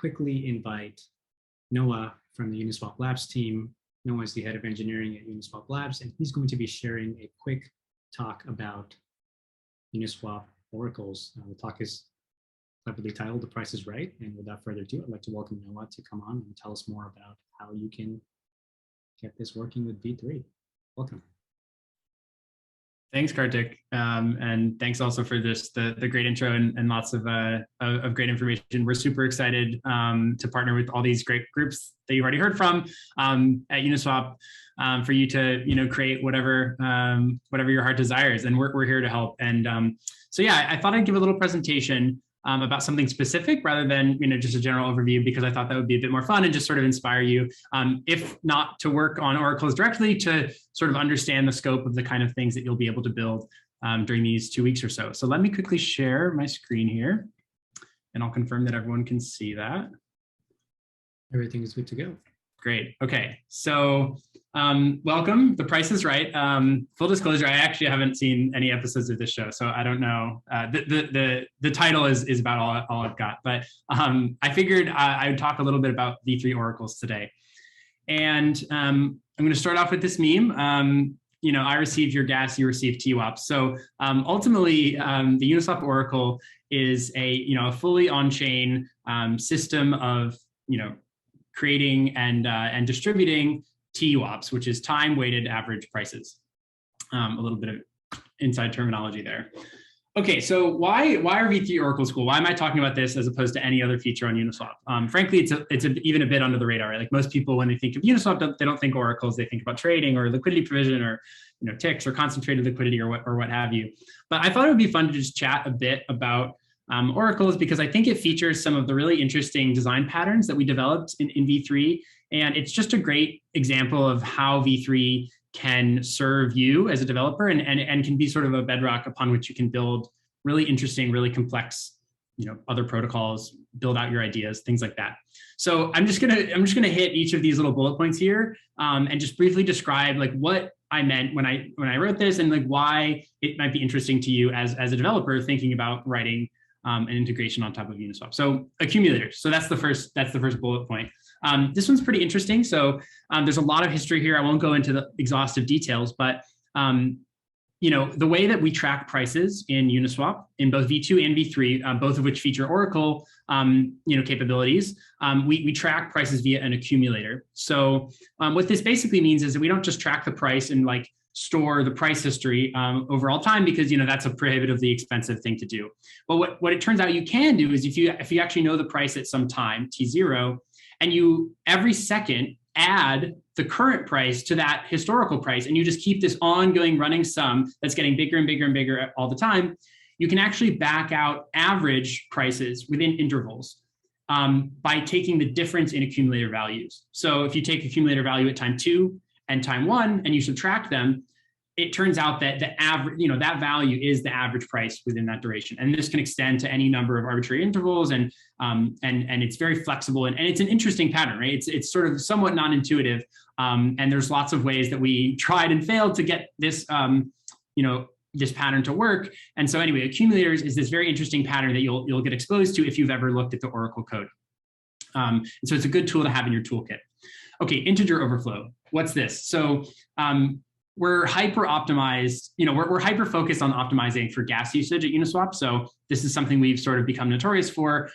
quickly invite Noah from the Uniswap Labs team. Noah is the head of engineering at Uniswap Labs, and he's going to be sharing a quick talk about Uniswap oracles. The talk is cleverly titled "The Price is Right." And without further ado, I'd like to welcome Noah to come on and tell us more about how you can get this working with V3. Welcome. Thanks, Kartik, and thanks also for the great intro and lots of great information. We're super excited to partner with all these great groups that you've already heard from at Uniswap for you to create whatever your heart desires, and we're here to help. And so yeah, I thought I'd give a little presentation about something specific rather than just a general overview, because I thought that would be a bit more fun and just sort of inspire you, if not to work on oracles directly, to sort of understand the scope of the kind of things that you'll be able to build during these 2 weeks or so. So let me quickly share my screen here, and I'll confirm that everyone can see that. Everything is good to go. Great. Okay. So welcome. The Price is Right. Full disclosure, I actually haven't seen any episodes of this show, so I don't know. The title is about all I've got, but I figured I would talk a little bit about V3 oracles today. And I'm going to start off with this meme. I receive your gas, you receive TWAP. So ultimately, the Uniswap Oracle is a fully on-chain system of creating and distributing TWAPs, which is time-weighted average prices. A little bit of inside terminology there. Okay, so why are V3 oracles cool? Why am I talking about this as opposed to any other feature on Uniswap? Frankly, it's even a bit under the radar, right? Like most people, when they think of Uniswap, they don't think oracles. They think about trading or liquidity provision or ticks or concentrated liquidity or what have you. But I thought it would be fun to just chat a bit about oracles, because I think it features some of the really interesting design patterns that we developed in V3. And it's just a great example of how V3 can serve you as a developer and can be sort of a bedrock upon which you can build really interesting, really complex, other protocols, build out your ideas, things like that. So I'm just gonna hit each of these little bullet points here and just briefly describe like what I meant when I wrote this, and like why it might be interesting to you as a developer thinking about writing an integration on top of Uniswap. So accumulators. So that's the first bullet point. This one's pretty interesting. So there's a lot of history here. I won't go into the exhaustive details, but the way that we track prices in Uniswap in both V2 and V3, both of which feature Oracle, capabilities, we track prices via an accumulator. So what this basically means is that we don't just track the price and like store the price history over all time, because that's a prohibitively expensive thing to do. But what it turns out you can do is if you actually know the price at some time, T0, and you every second add the current price to that historical price, and you just keep this ongoing running sum that's getting bigger and bigger and bigger all the time, you can actually back out average prices within intervals by taking the difference in accumulator values. So if you take accumulator value at time 2 and time 1 and you subtract them, it turns out that the average, that value is the average price within that duration. And this can extend to any number of arbitrary intervals, and it's very flexible, and it's an interesting pattern, right? It's sort of somewhat non-intuitive, and there's lots of ways that we tried and failed to get this this pattern to work. And so anyway, accumulators is this very interesting pattern that you'll get exposed to if you've ever looked at the Oracle code. And so it's a good tool to have in your toolkit. Okay, integer overflow. What's this? So we're hyper optimized, we're hyper focused on optimizing for gas usage at Uniswap. So this is something we've sort of become notorious for.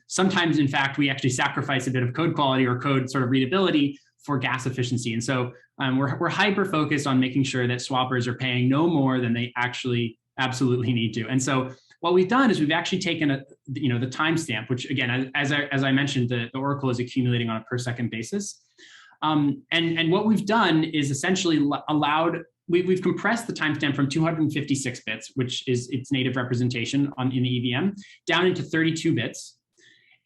Sometimes, in fact, we actually sacrifice a bit of code quality or code sort of readability for gas efficiency. And so we're hyper focused on making sure that swappers are paying no more than they actually absolutely need to. And so what we've done is we've actually taken the timestamp, which again, as I mentioned, the Oracle is accumulating on a per second basis. And what we've done is essentially we've compressed the timestamp from 256 bits, which is its native representation in the EVM, down into 32 bits.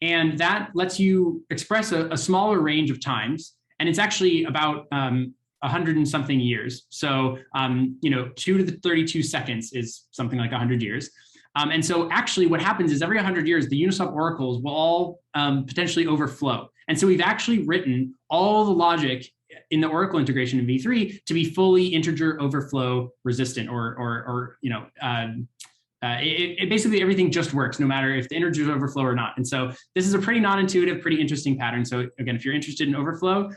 And that lets you express a smaller range of times. And it's actually about 100 and something years. So, 2 to the 32 seconds is something like 100 years. And so actually what happens is every 100 years, the Uniswap oracles will all potentially overflow. And so we've actually written all the logic in the Oracle integration in V3 to be fully integer overflow resistant, or basically everything just works no matter if the integers overflow or not. And so this is a pretty non-intuitive, pretty interesting pattern. So again, if you're interested in overflow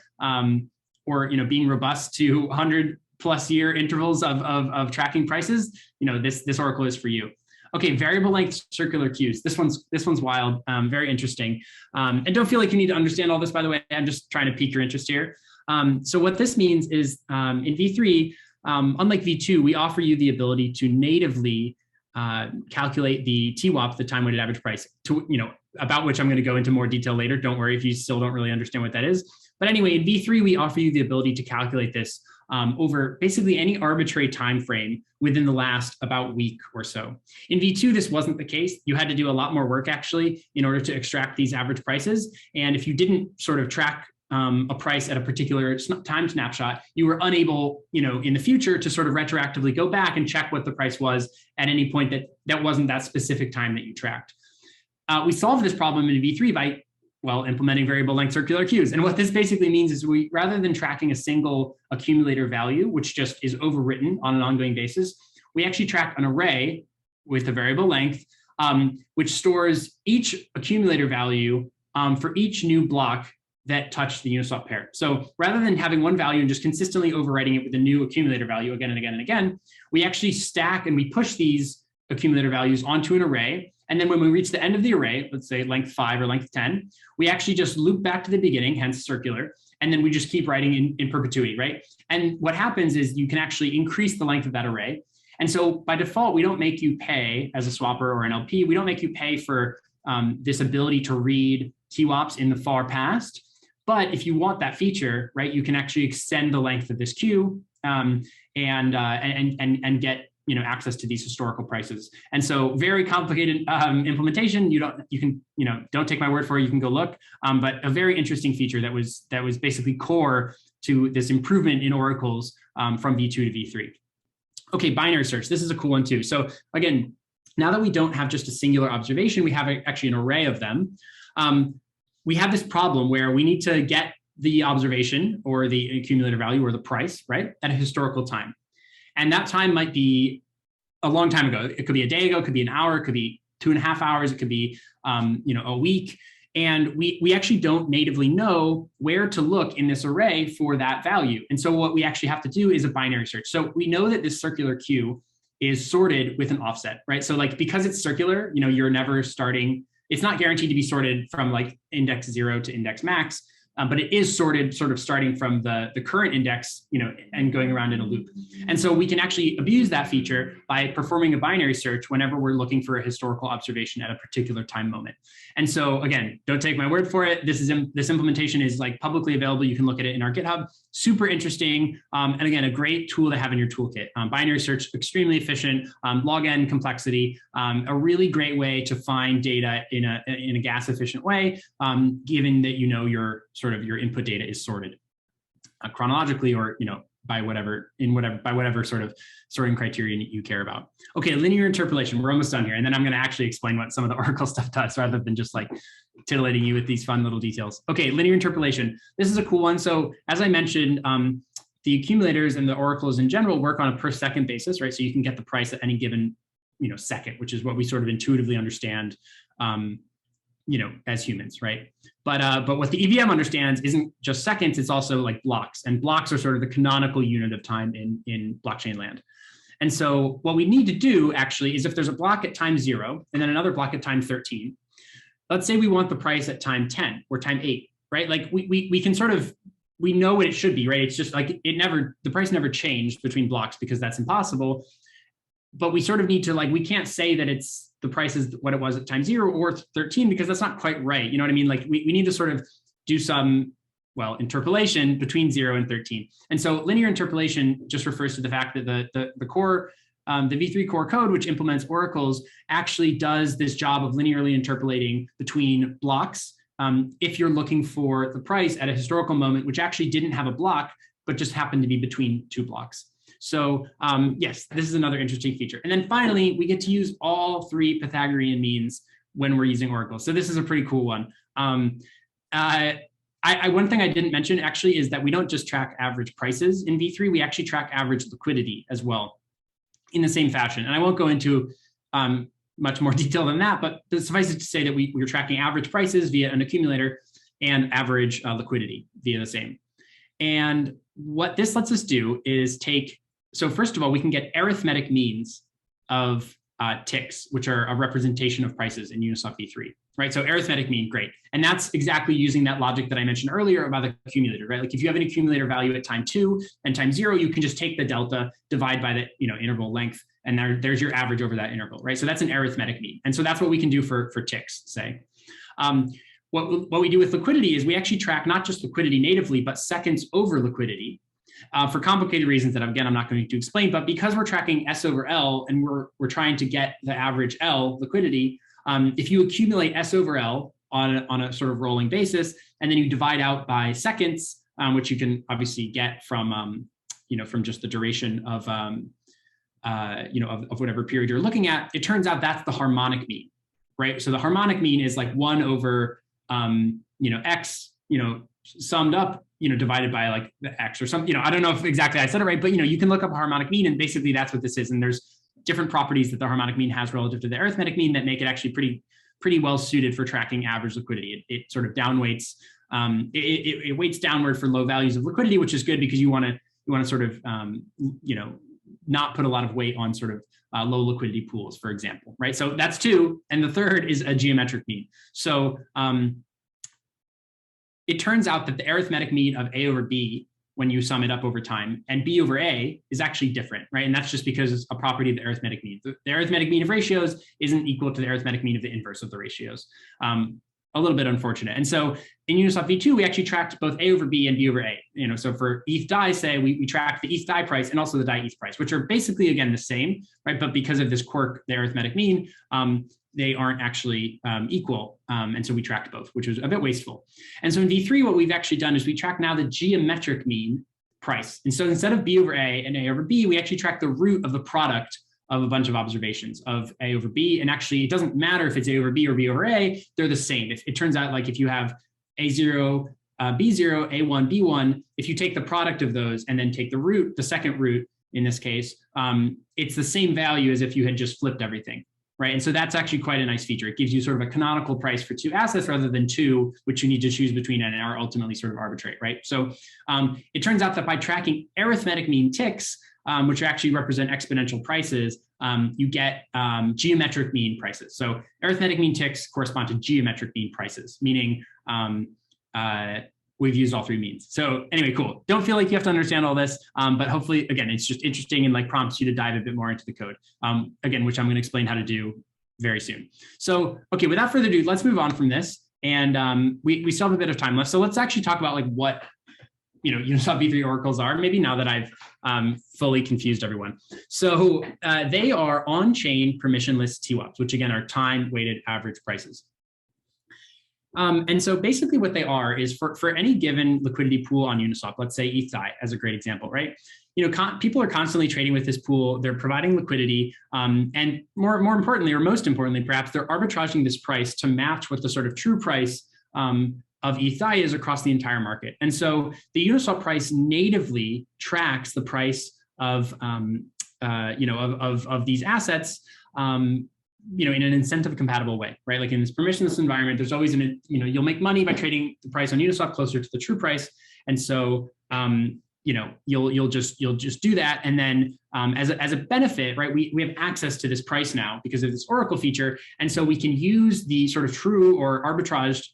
or being robust to 100+ year intervals of tracking prices, this Oracle is for you. Okay, variable length circular queues. This one's wild, very interesting. And don't feel like you need to understand all this, by the way. I'm just trying to pique your interest here. So what this means is in V3, unlike V2, we offer you the ability to natively calculate the TWAP, the time weighted average price, about which I'm going to go into more detail later. Don't worry if you still don't really understand what that is. But anyway, in V3, we offer you the ability to calculate this over basically any arbitrary time frame within the last about week or so. In V2, this wasn't the case. You had to do a lot more work actually in order to extract these average prices. And if you didn't sort of track a price at a particular time snapshot, you were unable, in the future to sort of retroactively go back and check what the price was at any point that wasn't that specific time that you tracked. We solved this problem in V3 by implementing variable length circular queues. And what this basically means is rather than tracking a single accumulator value, which just is overwritten on an ongoing basis, we actually track an array with a variable length, which stores each accumulator value for each new block that touch the Uniswap pair. So rather than having one value and just consistently overwriting it with a new accumulator value again and again and again, we actually stack and we push these accumulator values onto an array. And then when we reach the end of the array, let's say length 5 or length 10, we actually just loop back to the beginning, hence circular, and then we just keep writing in perpetuity, right? And what happens is you can actually increase the length of that array. And so by default, we don't make you pay as a swapper or an LP, we don't make you pay for this ability to read TWAPs in the far past. But if you want that feature, right, you can actually extend the length of this queue and get access to these historical prices. And so very complicated implementation. Don't take my word for it. You can go look. But a very interesting feature that was basically core to this improvement in oracles from V2 to V3. Okay, binary search. This is a cool one too. So again, now that we don't have just a singular observation, we have actually an array of them. We have this problem where we need to get the observation or the accumulator value or the price, right, at a historical time. And that time might be a long time ago. It could be a day ago, it could be an hour, it could be 2.5 hours, it could be a week. And we actually don't natively know where to look in this array for that value. And so what we actually have to do is a binary search. So we know that this circular queue is sorted with an offset, right? So because it's circular, you're never starting. It's not guaranteed to be sorted from index 0 to index max, but it is sorted sort of starting from the current index, and going around in a loop. And so we can actually abuse that feature by performing a binary search whenever we're looking for a historical observation at a particular time moment. And so again, don't take my word for it. This implementation is publicly available. You can look at it in our GitHub. Super interesting. And again, a great tool to have in your toolkit. Binary search, extremely efficient, log n complexity, a really great way to find data in a gas efficient way, given that your input data is sorted chronologically or by whatever sort of sorting criterion you care about. Okay, linear interpolation. We're almost done here, and then I'm going to actually explain what some of the Oracle stuff does rather than just titillating you with these fun little details. Okay, linear interpolation. This is a cool one. So as I mentioned, the accumulators and the oracles in general work on a per second basis, right? So you can get the price at any given second, which is what we sort of intuitively understand as humans, right? But what the EVM understands isn't just seconds, it's also blocks. And blocks are sort of the canonical unit of time in blockchain land. And so what we need to do actually is if there's a block at time 0 and then another block at time 13, let's say we want the price at time 10 or time 8, right? We can sort of, we know what it should be, right? It's just the price never changed between blocks because that's impossible. But we sort of need to we can't say that the price is what it was at time 0 or 13 because that's not quite right. You know what I mean? We need to sort of do some, interpolation between 0 and 13. And so linear interpolation just refers to the fact that the core, the V3 core code, which implements oracles, actually does this job of linearly interpolating between blocks if you're looking for the price at a historical moment, which actually didn't have a block, but just happened to be between 2 blocks. So yes, this is another interesting feature. And then finally, we get to use all 3 Pythagorean means when we're using oracles. So this is a pretty cool one. One thing I didn't mention actually is that we don't just track average prices in V3, we actually track average liquidity as well in the same fashion. And I won't go into much more detail than that, but suffice it to say that we're tracking average prices via an accumulator and average liquidity via the same. And what this lets us do is so first of all, we can get arithmetic means of ticks, which are a representation of prices in Uniswap v3, right? So arithmetic mean, great. And that's exactly using that logic that I mentioned earlier about the accumulator, right? Like if you have an accumulator value at time 2 and time 0, you can just take the delta, divide by the interval length, and there's your average over that interval, right? So that's an arithmetic mean. And so that's what we can do for ticks, say. What we do with liquidity is we actually track not just liquidity natively, but seconds over liquidity. For complicated reasons that, again, I'm not going to explain, but because we're tracking S over L and we're trying to get the average L liquidity, if you accumulate S over L on a sort of rolling basis, and then you divide out by seconds, which you can obviously get from just the duration of whatever period you're looking at, it turns out that's the harmonic mean, right? So the harmonic mean is like 1 over X, summed up, divided by like the X or something, I don't know if exactly I said it right, but you can look up a harmonic mean, and basically that's what this is. And there's different properties that the harmonic mean has relative to the arithmetic mean that make it actually pretty well suited for tracking average liquidity. It sort of downweights, it weights downward for low values of liquidity, which is good because you want to sort of, not put a lot of weight on sort of low liquidity pools, for example, right? So that's 2. And the third is a geometric mean. So it turns out that the arithmetic mean of A over B, when you sum it up over time, and B over A is actually different, right? And that's just because it's a property of the arithmetic mean. The arithmetic mean of ratios isn't equal to the arithmetic mean of the inverse of the ratios. A little bit unfortunate. And so in Uniswap v2, we actually tracked both A over B and B over A. So for ETH DAI, say, we tracked the ETH DAI price and also the DAI ETH price, which are basically, again, the same, right? But because of this quirk, the arithmetic mean, they aren't actually equal. And so we tracked both, which was a bit wasteful. And so in v3, what we've actually done is we track now the geometric mean price. And so instead of B over A and A over B, we actually track the root of the product of a bunch of observations of A over B. And actually, it doesn't matter if it's A over B or B over A, they're the same. If it turns out like if you have A0, B0, A1, B1, if you take the product of those and then take the root, the second root in this case, it's the same value as if you had just flipped everything, right? And so that's actually quite a nice feature. It gives you sort of a canonical price for 2 assets rather than 2, which you need to choose between and are ultimately sort of arbitrate, right? So it turns out that by tracking arithmetic mean ticks, which actually represent exponential prices, you get geometric mean prices. So arithmetic mean ticks correspond to geometric mean prices, meaning we've used all 3 means. So anyway, cool. Don't feel like you have to understand all this, but hopefully, again, it's just interesting and like prompts you to dive a bit more into the code, again, which I'm going to explain how to do very soon. So, okay, without further ado, let's move on from this. And we still have a bit of time left. So let's actually talk about like what Uniswap v3 oracles are, maybe now that I've fully confused everyone. So they are on-chain permissionless TWAPs, which again are time-weighted average prices. And so basically what they are is for any given liquidity pool on Uniswap, let's say ETH DAI as a great example, right? People are constantly trading with this pool. They're providing liquidity. And more importantly, or most importantly, perhaps they're arbitraging this price to match what the sort of true price of ETH DAI is across the entire market. And so the Uniswap price natively tracks the price of these assets, in an incentive compatible way, right? Like in this permissionless environment, there's always you'll make money by trading the price on Uniswap closer to the true price. And so, you'll just do that. And then as a benefit, right, we have access to this price now because of this Oracle feature. And so we can use the sort of true or arbitraged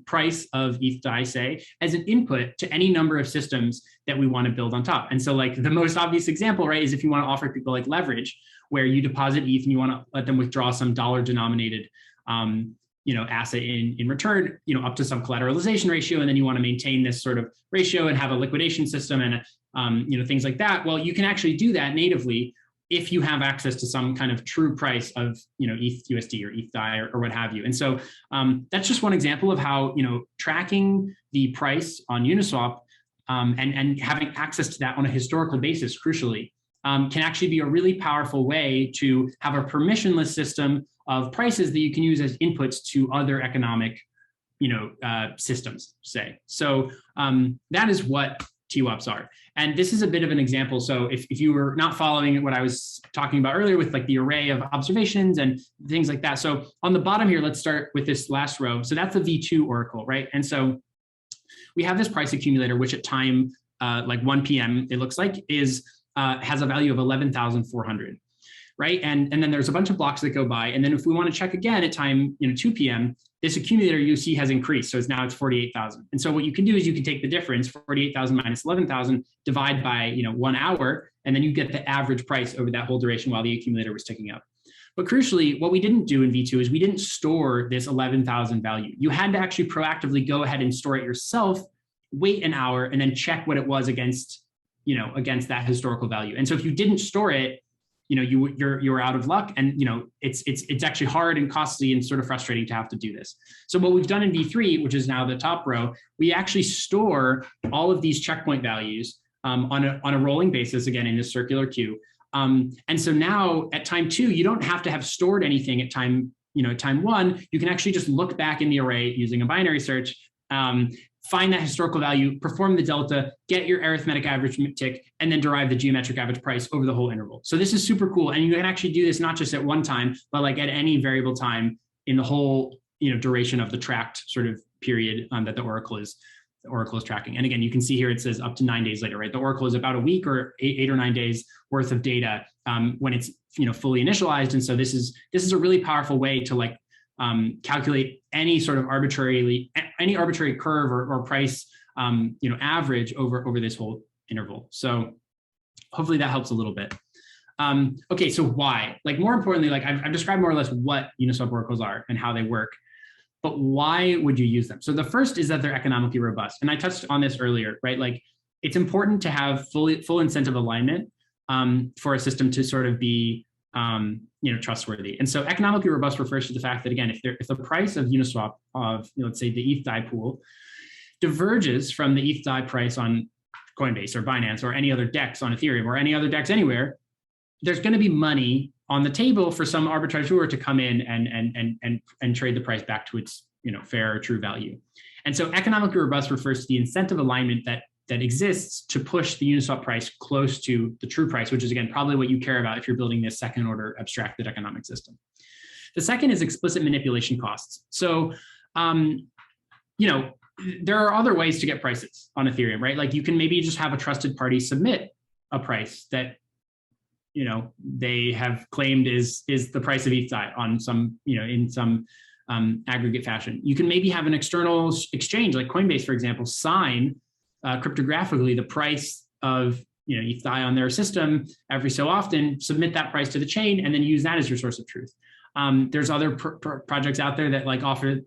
price of ETH DAI, say, as an input to any number of systems that we want to build on top. And so like the most obvious example, right, is if you want to offer people like leverage, where you deposit ETH and you want to let them withdraw some dollar denominated asset in return, up to some collateralization ratio, and then you want to maintain this sort of ratio and have a liquidation system and things like that. Well, you can actually do that natively if you have access to some kind of true price of ETH USD or ETH DAI or what have you. And so that's just one example of how tracking the price on Uniswap and having access to that on a historical basis, crucially, can actually be a really powerful way to have a permissionless system of prices that you can use as inputs to other economic, systems, say. So that is what TWAPs are. And this is a bit of an example. So if you were not following what I was talking about earlier with like the array of observations and things like that. So on the bottom here, let's start with this last row. So that's the V2 oracle, right? And so we have this price accumulator, which at time like 1 p.m., it looks like has a value of 11,400. Right. And then there's a bunch of blocks that go by. And then if we want to check again at time 2 p.m., this accumulator you see has increased. So it's 48,000. And so what you can do is you can take the difference, 48,000 minus 11,000, divide by 1 hour, and then you get the average price over that whole duration while the accumulator was ticking up. But crucially, what we didn't do in V2 is we didn't store this 11,000 value. You had to actually proactively go ahead and store it yourself, wait an hour, and then check what it was against that historical value. And so if you didn't store it, you're out of luck, and it's actually hard and costly and sort of frustrating to have to do this. So what we've done in V3, which is now the top row, we actually store all of these checkpoint values on a rolling basis, again in a circular queue. And so now at time 2, you don't have to have stored anything at time 1. You can actually just look back in the array using a binary search. Find that historical value, perform the delta, get your arithmetic average tick, and then derive the geometric average price over the whole interval. So this is super cool. And you can actually do this not just at one time, but like at any variable time in the whole duration of the tracked sort of period that the oracle is tracking. And again, you can see here it says up to 9 days later, right? The oracle is about a week or 8 or 9 days worth of data when it's fully initialized. And so this is a really powerful way to calculate any sort of arbitrary curve or price, average over this whole interval. So hopefully that helps a little bit. Okay, so why? More importantly, I've described more or less what Uniswap oracles are and how they work, but why would you use them? So the first is that they're economically robust. And I touched on this earlier, right? It's important to have full incentive alignment for a system to sort of be trustworthy. And so economically robust refers to the fact that, again, if the price of Uniswap of, let's say the ETH DAI pool diverges from the ETH DAI price on Coinbase or Binance or any other DEX on Ethereum or any other DEX anywhere, there's going to be money on the table for some arbitrageur to come in and trade the price back to its, fair or true value. And so economically robust refers to the incentive alignment that exists to push the Uniswap price close to the true price, which is, again, probably what you care about if you're building this second order abstracted economic system. The second is explicit manipulation costs. So, there are other ways to get prices on Ethereum, right? You can maybe just have a trusted party submit a price that, they have claimed is the price of ETH DAI on some, in some aggregate fashion. You can maybe have an external exchange like Coinbase, for example, sign cryptographically the price of ETH DAI on their system every so often, submit that price to the chain, and then use that as your source of truth. There's other projects out there that offer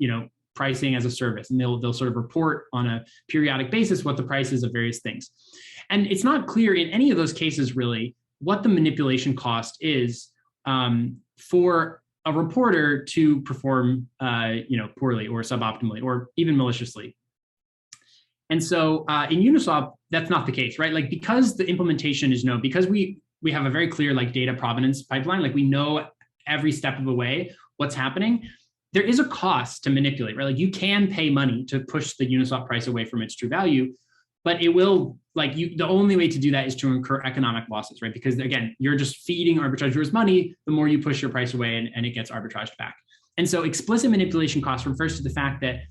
pricing as a service, and they'll sort of report on a periodic basis what the price is of various things. And it's not clear in any of those cases really what the manipulation cost is for a reporter to perform poorly or suboptimally or even maliciously. And so in Uniswap, that's not the case, right? Because the implementation is known, because we have a very clear data provenance pipeline, we know every step of the way what's happening, there is a cost to manipulate, right? You can pay money to push the Uniswap price away from its true value, but it will, the only way to do that is to incur economic losses, right? Because again, you're just feeding arbitrageurs money, the more you push your price away and it gets arbitraged back. And so explicit manipulation cost refers to the fact that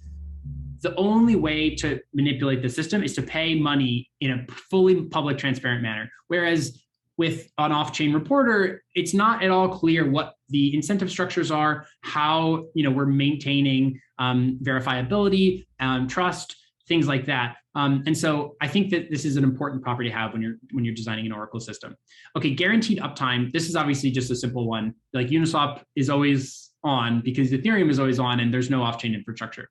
the only way to manipulate the system is to pay money in a fully public, transparent manner. Whereas with an off-chain reporter, it's not at all clear what the incentive structures are, how we're maintaining verifiability, trust, things like that. And so I think that this is an important property to have when you're designing an Oracle system. Okay, guaranteed uptime. This is obviously just a simple one. Uniswap is always on because Ethereum is always on, and there's no off-chain infrastructure.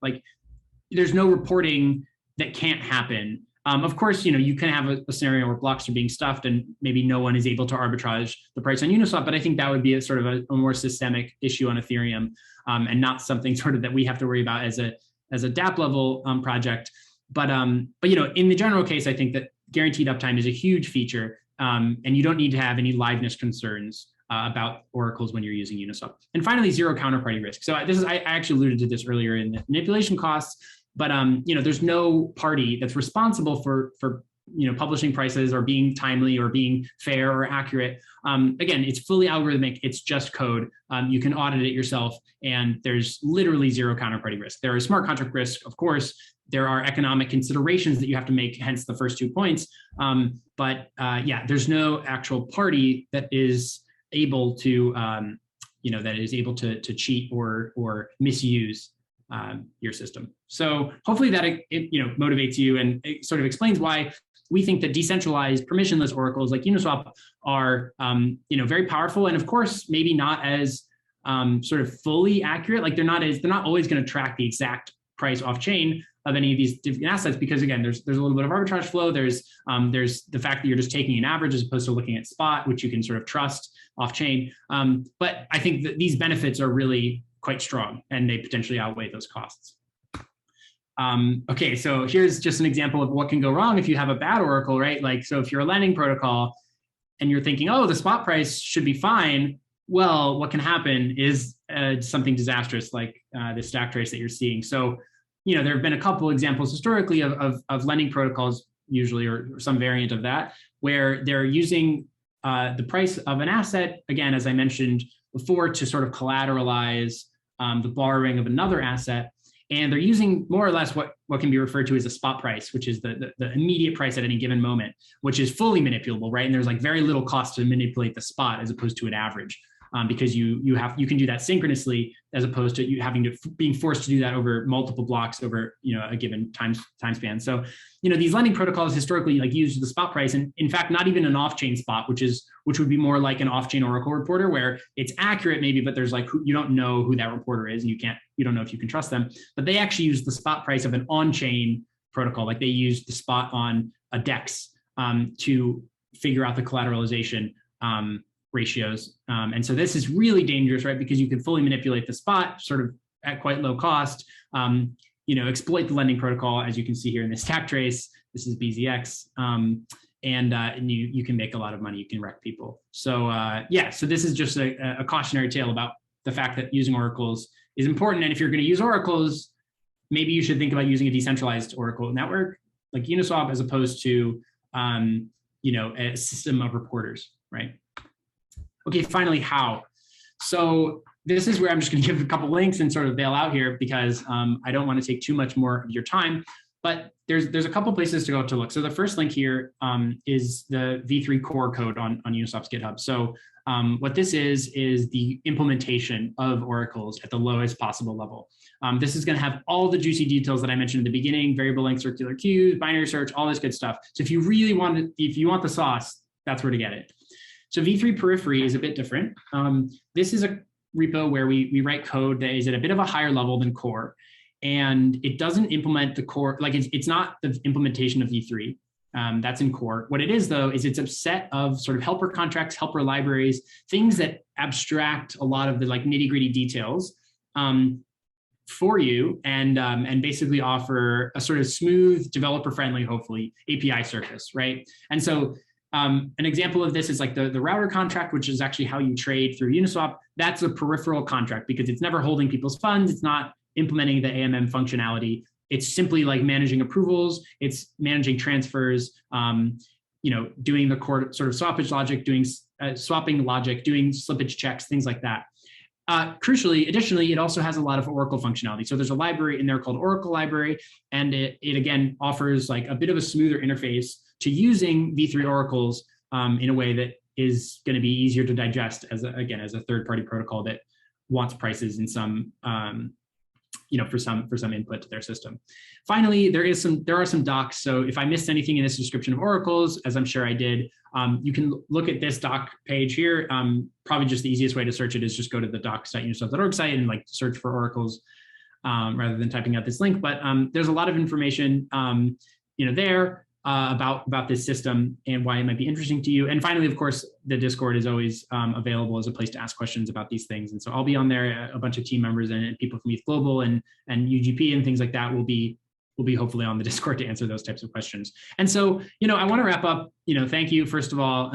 There's no reporting that can't happen. Of course, you can have a scenario where blocks are being stuffed and maybe no one is able to arbitrage the price on Uniswap, but I think that would be a more systemic issue on Ethereum and not something sort of that we have to worry about as a dApp level project. But in the general case, I think that guaranteed uptime is a huge feature, and you don't need to have any liveness concerns about oracles when you're using Uniswap. And finally, zero counterparty risk. So I actually alluded to this earlier in the manipulation costs. But there's no party that's responsible for publishing prices or being timely or being fair or accurate. Again, it's fully algorithmic. It's just code. You can audit it yourself, and there's literally zero counterparty risk. There is smart contract risk, of course. There are economic considerations that you have to make, hence the first 2 points. But there's no actual party that is able to, to cheat or misuse your system. So hopefully that it motivates you, and it sort of explains why we think that decentralized permissionless oracles like Uniswap are very powerful, and of course maybe not as sort of fully accurate. Like they're not always going to track the exact price off chain of any of these different assets, because again, there's a little bit of arbitrage flow. There's the fact that you're just taking an average as opposed to looking at spot, which you can sort of trust off chain. But I think that these benefits are really quite strong, and they potentially outweigh those costs. Okay, so here's just an example of what can go wrong if you have a bad oracle, right? Like, so if you're a lending protocol and you're thinking, oh, the spot price should be fine, well, what can happen is something disastrous like the stack trace that you're seeing. So, there have been a couple examples historically of lending protocols, usually, or some variant of that, where they're using the price of an asset, again, as I mentioned before, to sort of collateralize the borrowing of another asset. And they're using more or less what can be referred to as a spot price, which is the immediate price at any given moment, which is fully manipulable, right? And there's like very little cost to manipulate the spot as opposed to an average, because you can do that synchronously as opposed to you being forced to do that over multiple blocks over a given time span. So these lending protocols historically like used the spot price, and in fact not even an off-chain spot, which would be more like an off-chain oracle reporter where it's accurate maybe, but there's like you don't know who that reporter is, and you don't know if you can trust them. But they actually use the spot price of an on-chain protocol, like they use the spot on a DEX to figure out the collateralization ratios. And so this is really dangerous, right? Because you can fully manipulate the spot sort of at quite low cost, exploit the lending protocol, as you can see here in this stack trace. This is BZX. And you can make a lot of money. You can wreck people. So so this is just a cautionary tale about the fact that using oracles is important. And if you're going to use oracles, maybe you should think about using a decentralized oracle network like Uniswap as opposed to a system of reporters, right? Okay, finally, how? So this is where I'm just going to give a couple links and sort of bail out here because I don't want to take too much more of your time. But there's a couple places to go to look. So the first link here is the V3 core code on Uniswap's GitHub. So what this is the implementation of oracles at the lowest possible level. This is going to have all the juicy details that I mentioned at the beginning: variable length circular queues, binary search, all this good stuff. So if you really want the sauce, that's where to get it. So V3 Periphery is a bit different. This is a repo where we write code that is at a bit of a higher level than core, and it doesn't implement the core, like it's not the implementation of V3. That's in core. What it is, though, is it's a set of sort of helper contracts, helper libraries, things that abstract a lot of the like nitty-gritty details for you, and basically offer a sort of smooth, developer-friendly, hopefully, API surface, right? And so an example of this is like the router contract, which is actually how you trade through Uniswap. That's a peripheral contract because it's never holding people's funds. It's not implementing the AMM functionality. It's simply like managing approvals. It's managing transfers, doing the core sort of swappage logic, doing swapping logic, doing slippage checks, things like that. Crucially, additionally, it also has a lot of Oracle functionality. So there's a library in there called Oracle Library, and it again offers like a bit of a smoother interface to using V3 oracles in a way that is going to be easier to digest as a third-party protocol that wants prices in some for some input to their system. Finally, there are some docs. So if I missed anything in this description of oracles, as I'm sure I did, you can look at this doc page here. Probably just the easiest way to search it is just go to the docs.uniswap.org site and like search for oracles rather than typing out this link. But there's a lot of information there about this system and why it might be interesting to you. And finally, of course, the Discord is always available as a place to ask questions about these things. And so I'll be on there. A bunch of team members and people from ETHGlobal and UGP and things like that will be hopefully on the Discord to answer those types of questions. And so, I want to wrap up, thank you, first of all,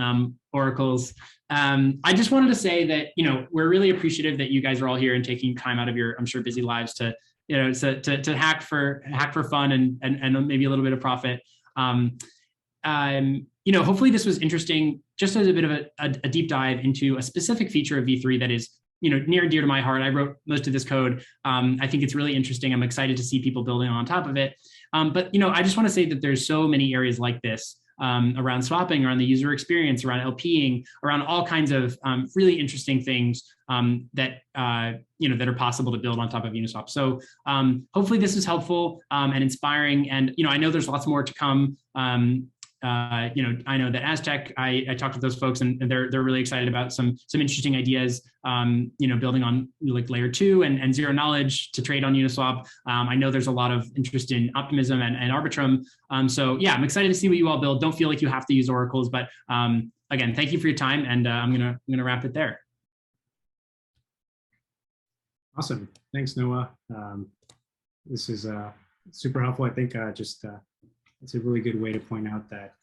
oracles. I just wanted to say that, we're really appreciative that you guys are all here and taking time out of your, I'm sure, busy lives to hack for fun and maybe a little bit of profit. hopefully this was interesting, just as a bit of a deep dive into a specific feature of V3 that is near and dear to my heart. I wrote most of this code. I think it's really interesting. I'm excited to see people building on top of it. But I just want to say that there's so many areas like this around swapping, around the user experience, around LPing, around all kinds of really interesting things that that are possible to build on top of Uniswap. So hopefully this is helpful and inspiring. And I know there's lots more to come. I know that Aztec, I talked to those folks and they're really excited about some interesting ideas, building on like layer 2 and zero knowledge to trade on Uniswap. I know there's a lot of interest in Optimism and Arbitrum. So yeah, I'm excited to see what you all build. Don't feel like you have to use oracles, but again, thank you for your time, and I'm gonna wrap it there. Awesome, thanks, Noah. This is super helpful. I think it's a really good way to point out that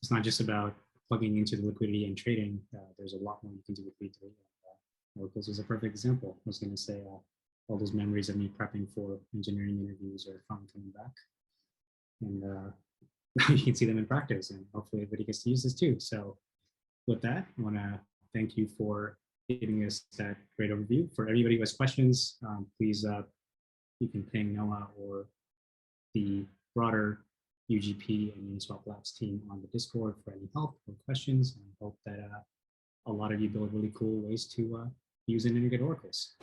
it's not just about plugging into the liquidity and trading. There's a lot more you can do with V3. Oracles is a perfect example. I was going to say all those memories of me prepping for engineering interviews are finally coming back. And you can see them in practice, and hopefully everybody gets to use this too. So with that, I want to thank you for giving us that great overview. For everybody who has questions, please, you can ping Noah or the broader UGP and Uniswap Labs team on the Discord for any help or questions. And I hope that a lot of you build really cool ways to use and integrate oracles.